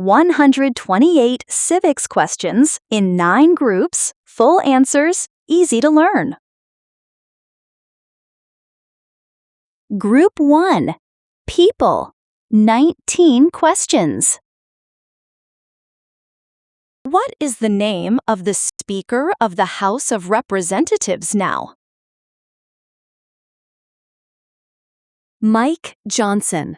128 civics questions in 9 groups, full answers, easy to learn. Group 1. People. 19 questions. What is the name of the Speaker of the House of Representatives now? Mike Johnson.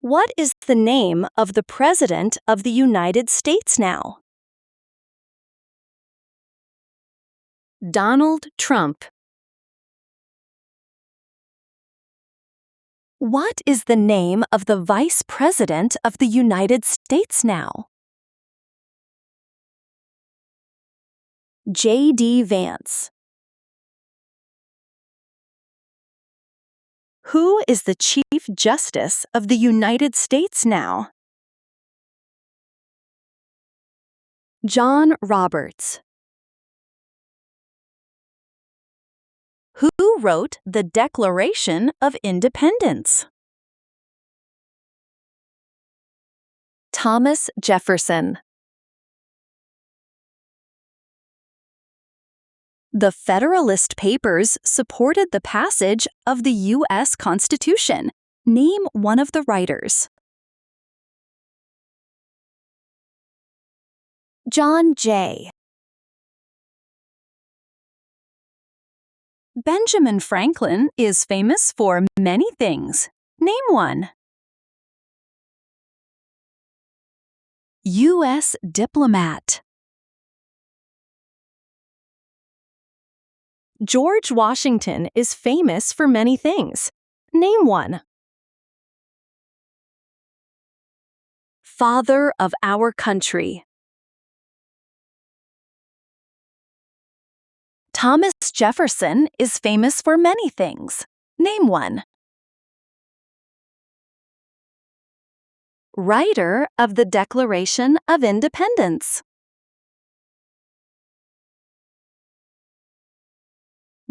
What is the name of the President of the United States now? Donald Trump. What is the name of the Vice President of the United States now? J.D. Vance. Who is the Chief Justice of the United States now? John Roberts. Who wrote the Declaration of Independence? Thomas Jefferson. The Federalist Papers supported the passage of the U.S. Constitution. Name one of the writers. John Jay. Benjamin Franklin is famous for many things. Name one. U.S. diplomat. George Washington is famous for many things. Name one. Father of our country. Thomas Jefferson is famous for many things. Name one. Writer of the Declaration of Independence.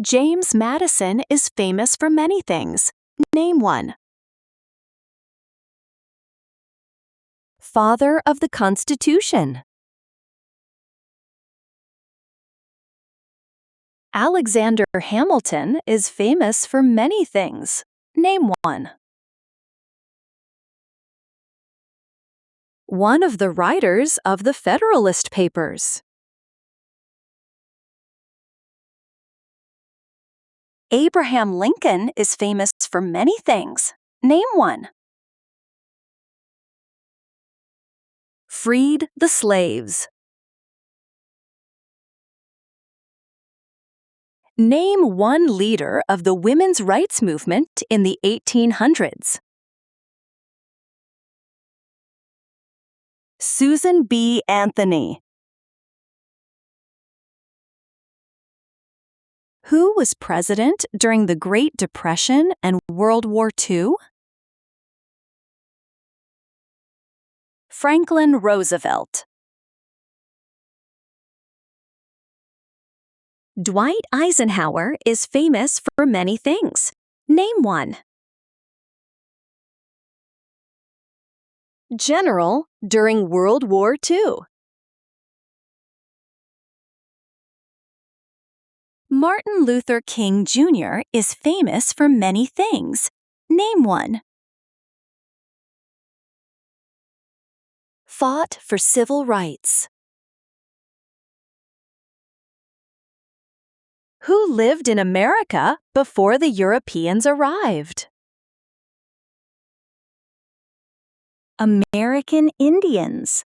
James Madison is famous for many things. Name one. Father of the Constitution. Alexander Hamilton is famous for many things. Name one. One of the writers of the Federalist Papers. Abraham Lincoln is famous for many things. Name one. Freed the slaves. Name one leader of the women's rights movement in the 1800s. Susan B. Anthony. Who was president during the Great Depression and World War II? Franklin Roosevelt. Dwight Eisenhower is famous for many things. Name one. General during World War II. Martin Luther King Jr. is famous for many things. Name one. Fought for civil rights. Who lived in America before the Europeans arrived? American Indians.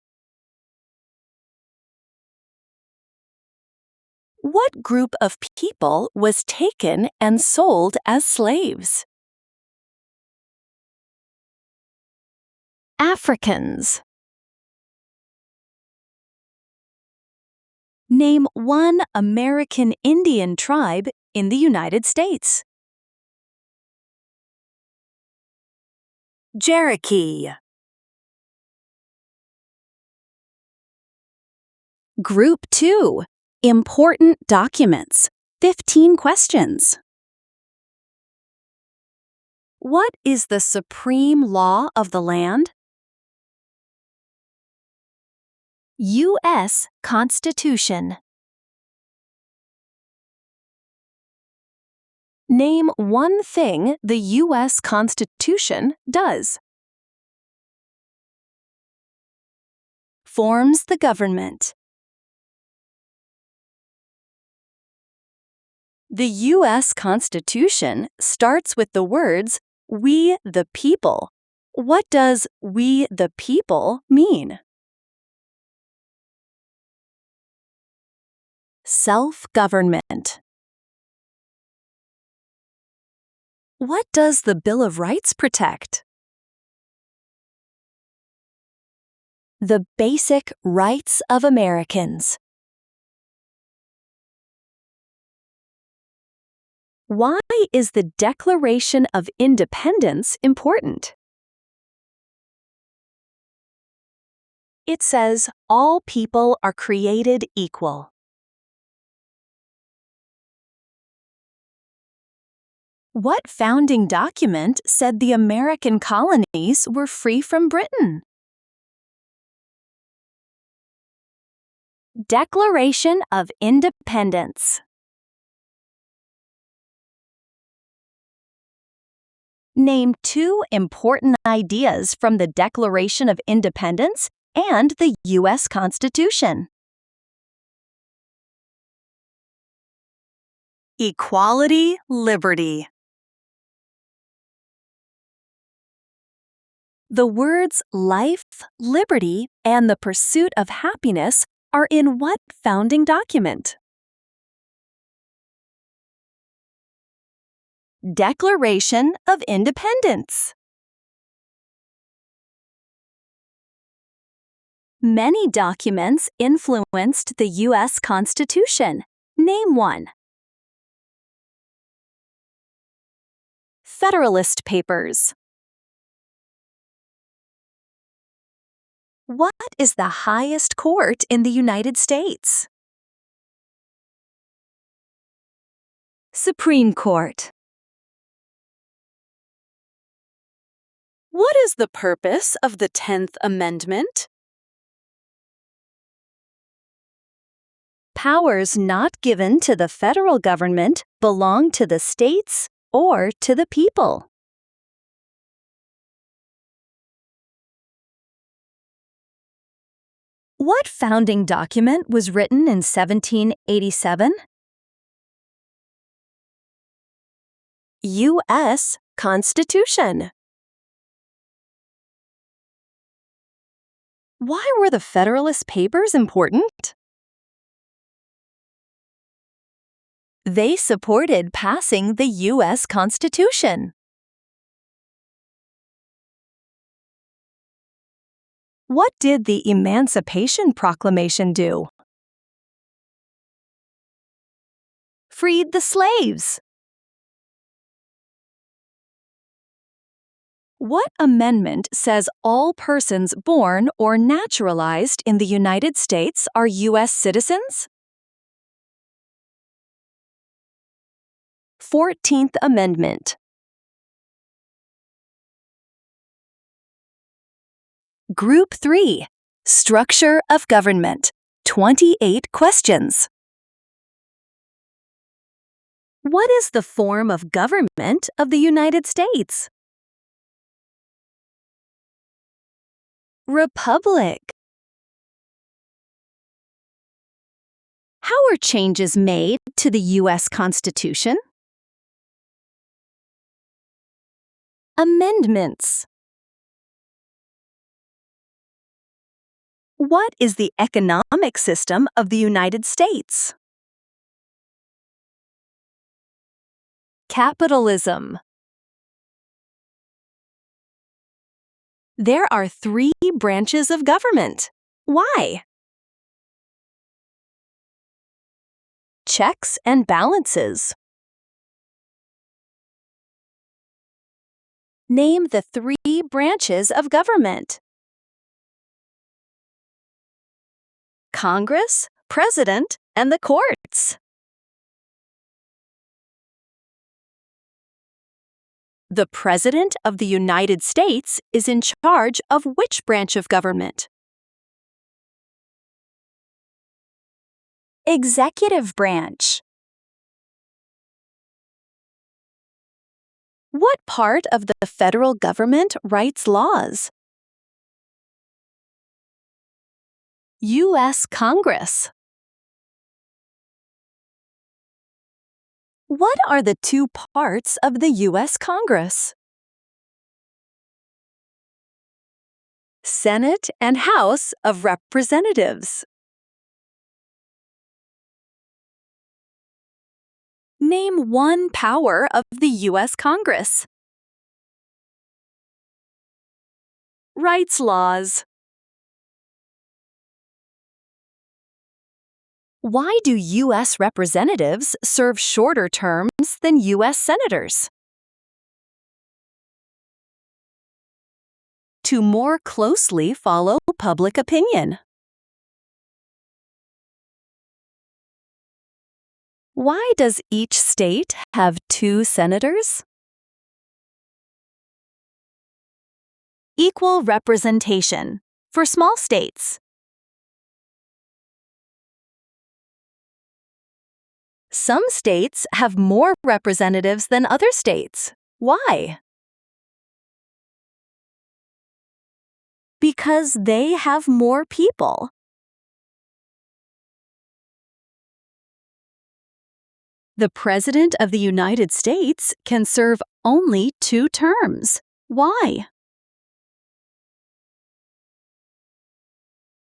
What group of people was taken and sold as slaves? Africans. Name one American Indian tribe in the United States. Cherokee. Group 2. Important documents. 15 questions. What is the supreme law of the land? U.S. Constitution. Name one thing the U.S. Constitution does. Forms the government. The U.S. Constitution starts with the words, "We the people." What does "we the people" mean? Self-government. What does the Bill of Rights protect? The basic rights of Americans. Why is the Declaration of Independence important? It says all people are created equal. What founding document said the American colonies were free from Britain? Declaration of Independence. Name two important ideas from the Declaration of Independence and the U.S. Constitution. Equality, liberty. The words life, liberty, and the pursuit of happiness are in what founding document? Declaration of Independence. Many documents influenced the U.S. Constitution. Name one. Federalist Papers. What is the highest court in the United States? Supreme Court. What is the purpose of the 10th Amendment? Powers not given to the federal government belong to the states or to the people. What founding document was written in 1787? U.S. Constitution. Why were the Federalist Papers important? They supported passing the U.S. Constitution. What did the Emancipation Proclamation do? Freed the slaves. What amendment says all persons born or naturalized in the United States are U.S. citizens? 14th Amendment. Group 3. Structure of Government. 28 questions. What is the form of government of the United States? Republic. How are changes made to the U.S. Constitution? Amendments. What is the economic system of the United States? Capitalism. There are 3 branches of government. Why? Checks and balances. Name the 3 branches of government. Congress, President, and the courts. The President of the United States is in charge of which branch of government? Executive branch. What part of the federal government writes laws? U.S. Congress. What are the two parts of the U.S. Congress? Senate and House of Representatives. Name one power of the U.S. Congress. Writes laws. Why do U.S. representatives serve shorter terms than U.S. senators? To more closely follow public opinion. Why does each state have 2 senators? Equal representation for small states. Some states have more representatives than other states. Why? Because they have more people. The President of the United States can serve only 2 terms. Why?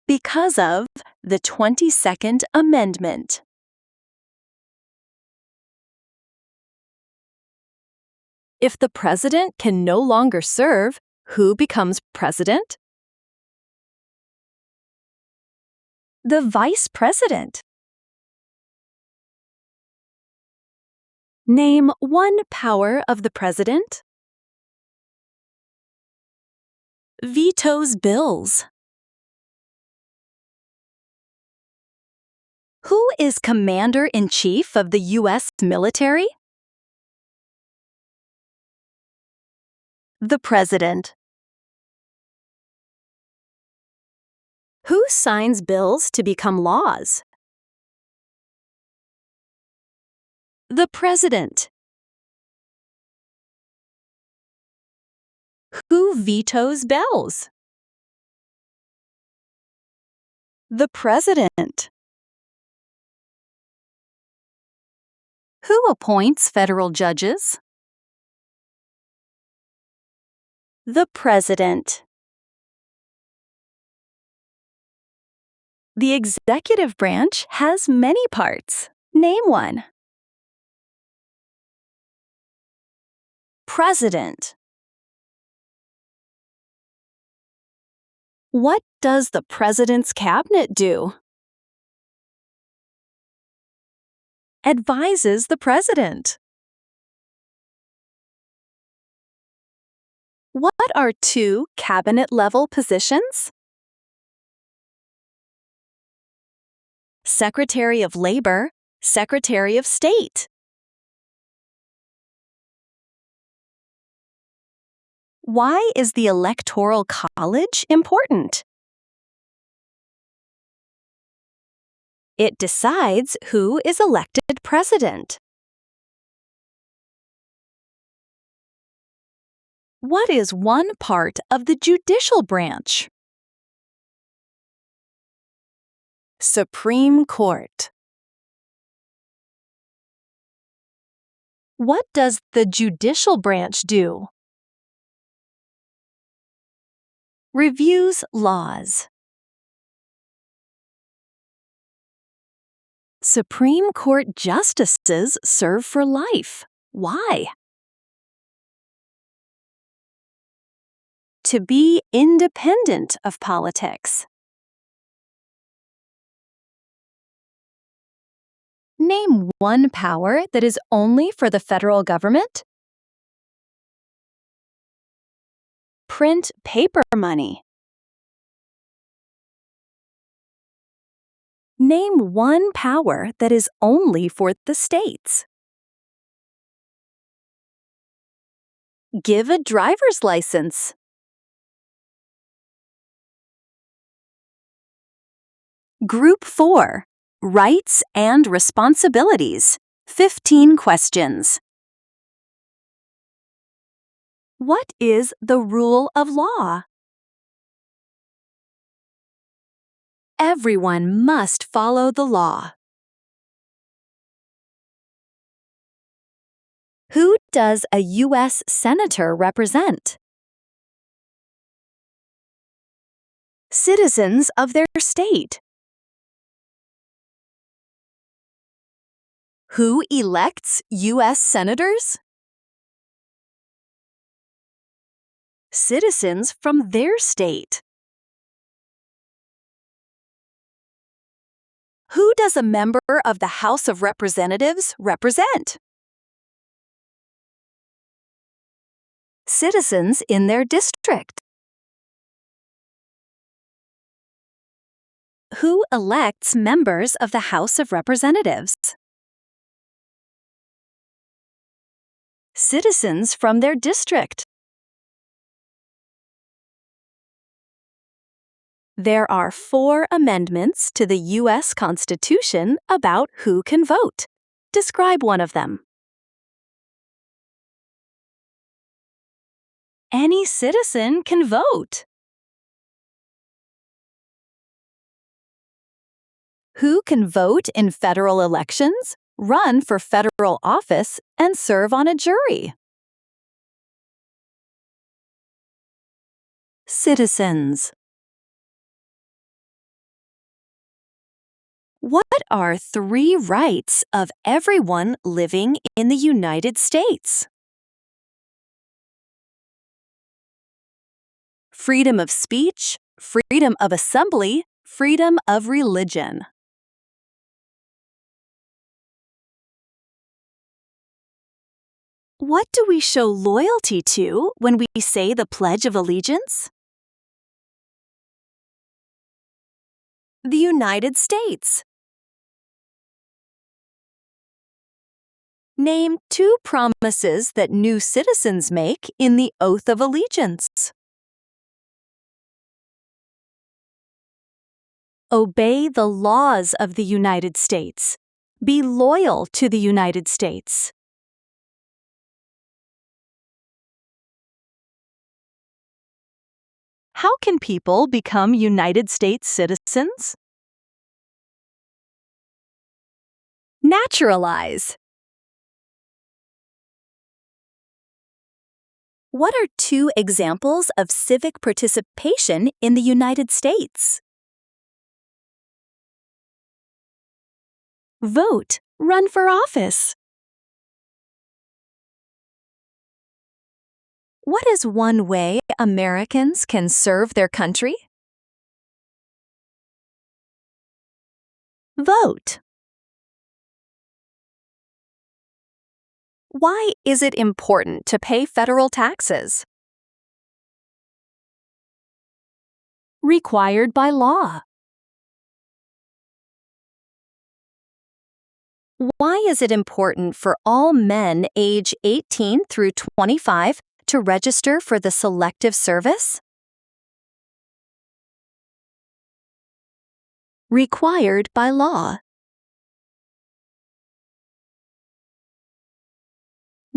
Because of the 22nd Amendment. If the president can no longer serve, who becomes president? The vice president. Name one power of the president. Vetoes bills. Who is Commander-in-Chief of the U.S. military? The President. Who signs bills to become laws? The President. Who vetoes bills? The President. Who appoints federal judges? The President. The executive branch has many parts. Name one. President. What does the president's cabinet do? Advises the president. What are 2 cabinet-level positions? Secretary of Labor, Secretary of State. Why is the Electoral College important? It decides who is elected president. What is one part of the judicial branch? Supreme Court. What does the judicial branch do? Reviews laws. Supreme Court justices serve for life. Why? To be independent of politics. Name one power that is only for the federal government. Print paper money. Name one power that is only for the states. Give a driver's license. Group 4. Rights and Responsibilities. 15 questions. What is the rule of law? Everyone must follow the law. Who does a U.S. Senator represent? Citizens of their state. Who elects U.S. Senators? Citizens from their state. Who does a member of the House of Representatives represent? Citizens in their district. Who elects members of the House of Representatives? Citizens from their district. There are 4 amendments to the U.S. Constitution about who can vote. Describe one of them. Any citizen can vote. Who can vote in federal elections, run for federal office, and serve on a jury? Citizens. What are 3 rights of everyone living in the United States? Freedom of speech, freedom of assembly, freedom of religion. What do we show loyalty to when we say the Pledge of Allegiance? The United States. Name 2 promises that new citizens make in the Oath of Allegiance. Obey the laws of the United States. Be loyal to the United States. How can people become United States citizens? Naturalize. What are 2 examples of civic participation in the United States? Vote. Run for office. What is one way Americans can serve their country? Vote. Why is it important to pay federal taxes? Required by law. Why is it important for all men age 18 through 25 to register for the Selective Service? Required by law.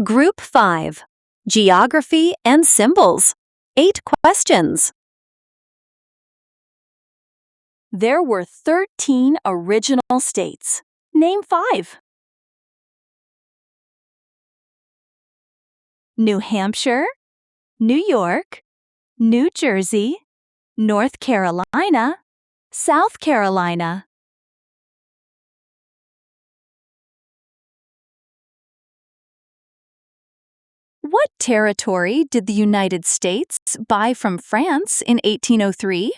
Group 5. Geography and Symbols. 8 questions. There were 13 original states. Name 5. New Hampshire, New York, New Jersey, North Carolina, South Carolina. What territory did the United States buy from France in 1803?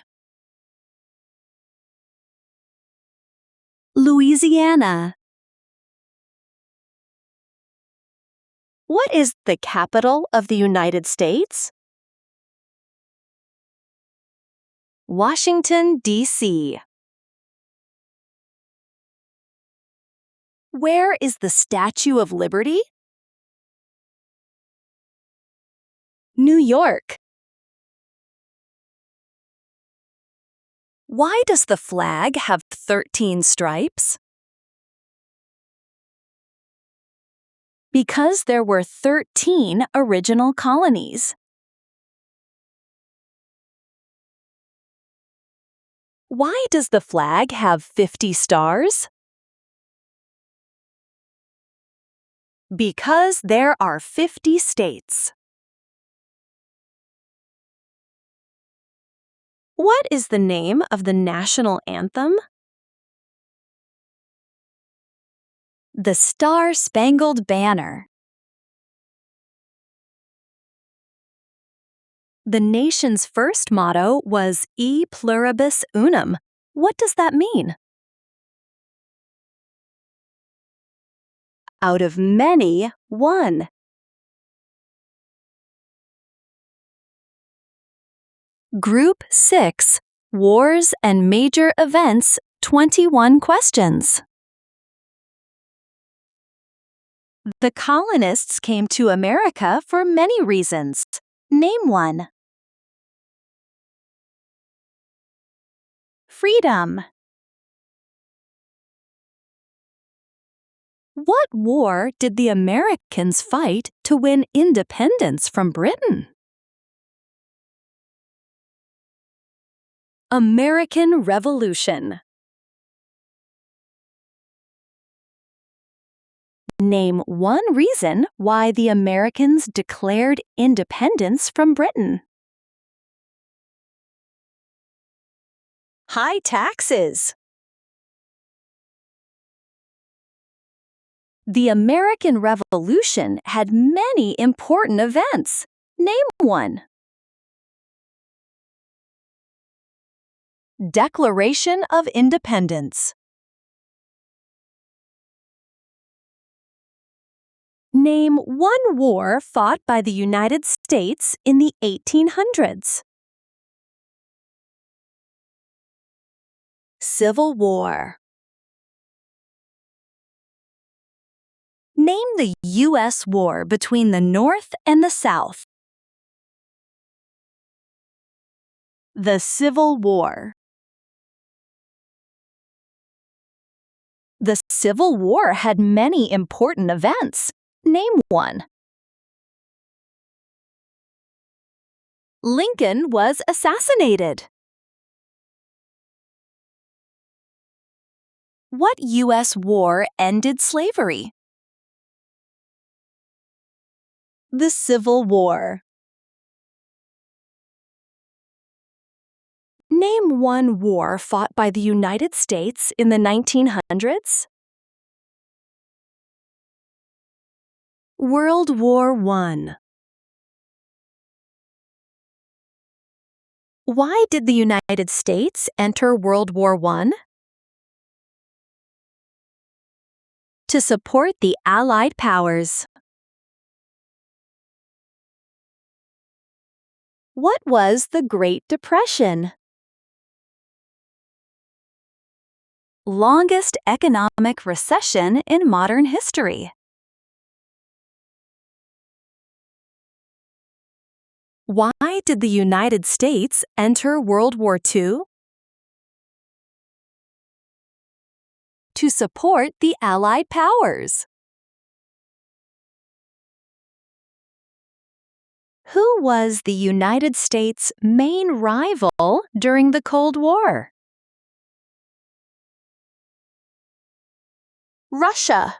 Louisiana. What is the capital of the United States? Washington, D.C. Where is the Statue of Liberty? New York. Why does the flag have 13 stripes? Because there were 13 original colonies. Why does the flag have 50 stars? Because there are 50 states. What is the name of the national anthem? The Star-Spangled Banner. The nation's first motto was E pluribus unum. What does that mean? Out of many, one. Group 6, Wars and Major Events, 21 questions. The colonists came to America for many reasons. Name one. Freedom. What war did the Americans fight to win independence from Britain? American Revolution. Name one reason why the Americans declared independence from Britain. High taxes. The American Revolution had many important events. Name one. Declaration of Independence. Name one war fought by the United States in the 1800s. Civil War. Name the U.S. war between the North and the South. The Civil War. The Civil War had many important events. Name one. Lincoln was assassinated. What U.S. war ended slavery? The Civil War. Name one war fought by the United States in the 1900s. World War I. Why did the United States enter World War I? To support the Allied powers. What was the Great Depression? Longest economic recession in modern history. Why did the United States enter World War II? To support the Allied powers. Who was the United States' main rival during the Cold War? Russia.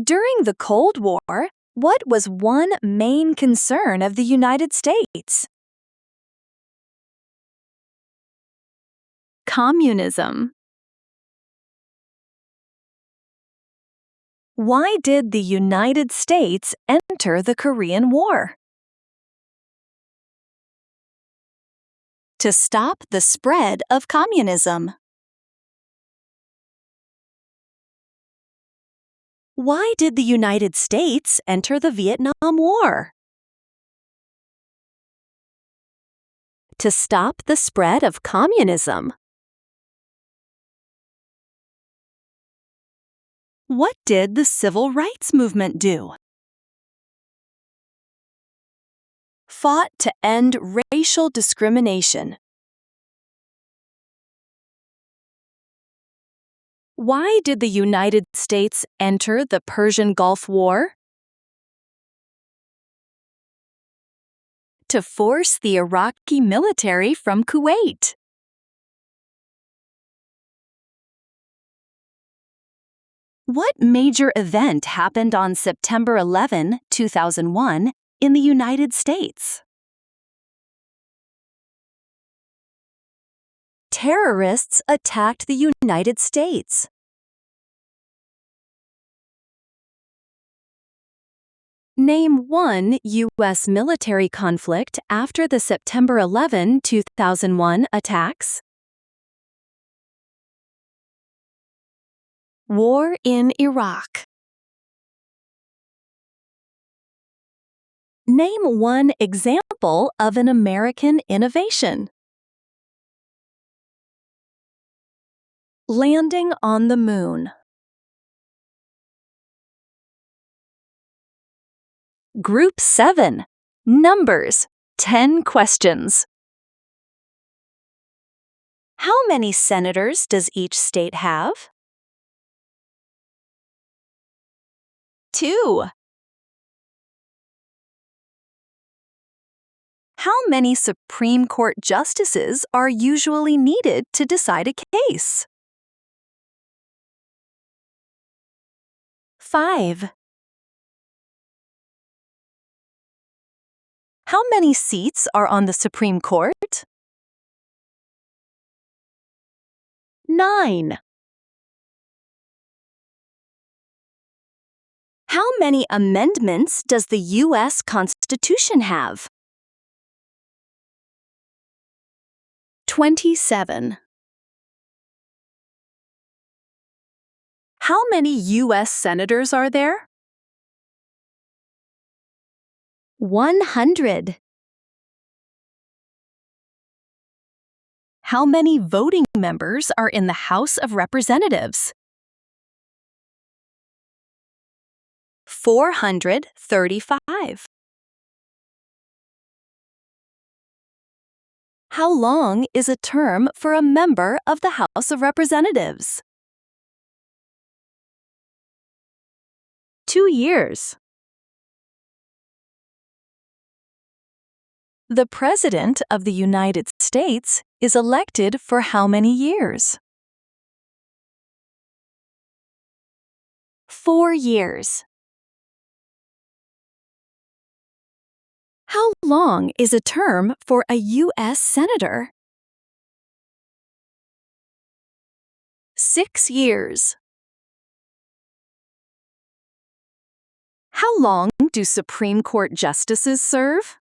During the Cold War, what was one main concern of the United States? Communism. Why did the United States enter the Korean War? To stop the spread of communism. Why did the United States enter the Vietnam War? To stop the spread of communism. What did the Civil Rights Movement do? fought to end racial discrimination? Why did the United States enter the Persian Gulf War? To force the Iraqi military from Kuwait. What major event happened on September 11, 2001, in the United States? Terrorists attacked the United States. Name one U.S. military conflict after the September 11, 2001 attacks. War in Iraq. Name one example of an American innovation. Landing on the moon. Group 7. Numbers. 10 questions. How many senators does each state have? 2. How many Supreme Court justices are usually needed to decide a case? 5. How many seats are on the Supreme Court? 9. How many amendments does the U.S. Constitution have? 27. How many U.S. senators are there? 100. How many voting members are in the House of Representatives? 435. How long is a term for a member of the House of Representatives? 2 years. The President of the United States is elected for how many years? 4 years. How long is a term for a U.S. Senator? 6 years. How long do Supreme Court justices serve?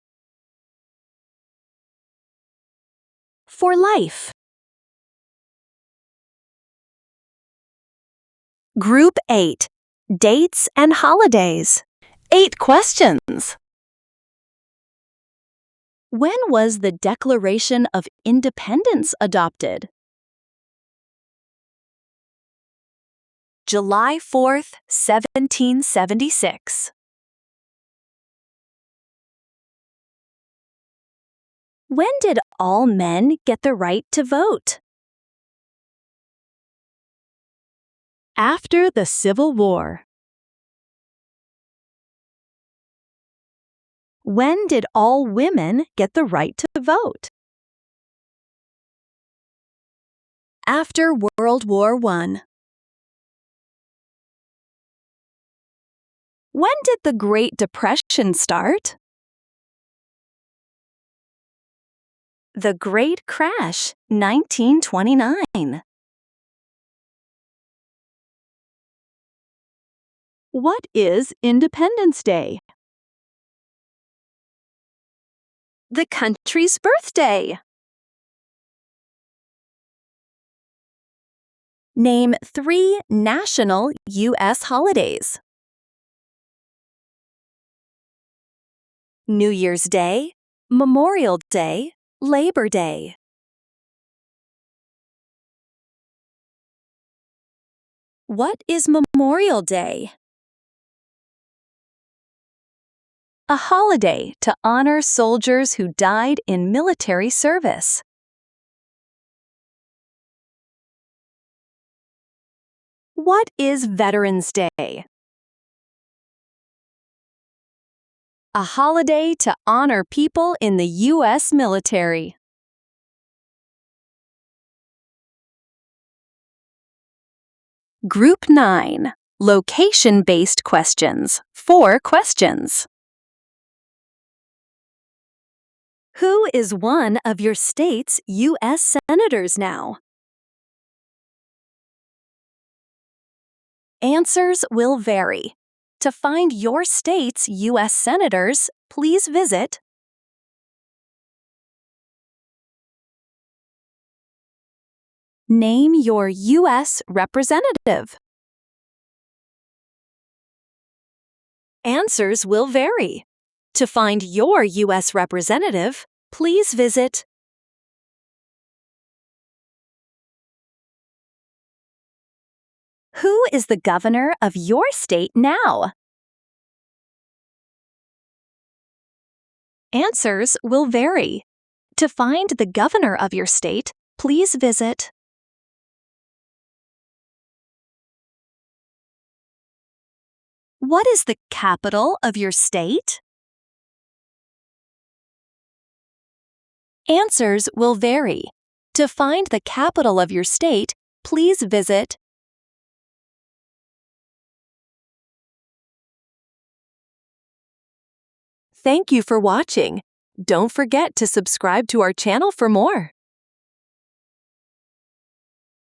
For life. Group 8. Dates and holidays. 8 questions. When was the Declaration of Independence adopted? July 4th, 1776. When did all men get the right to vote? After the Civil War. When did all women get the right to vote? After World War I. When did the Great Depression start? The Great Crash, 1929. What is Independence Day? The country's birthday. Name 3 national U.S. holidays. New Year's Day, Memorial Day, Labor Day. What is Memorial Day? A holiday to honor soldiers who died in military service. What is Veterans Day? A holiday to honor people in the U.S. military. Group 9. Location-based questions. 4 questions. Who is one of your state's U.S. senators now? Answers will vary. To find your state's U.S. senators, please visit Name your U.S. representative. Answers will vary. To find your U.S. representative, please visit Who is the governor of your state now? Answers will vary. To find the governor of your state, please visit What is the capital of your state? Answers will vary. To find the capital of your state, please visit Thank you for watching. Don't forget to subscribe to our channel for more.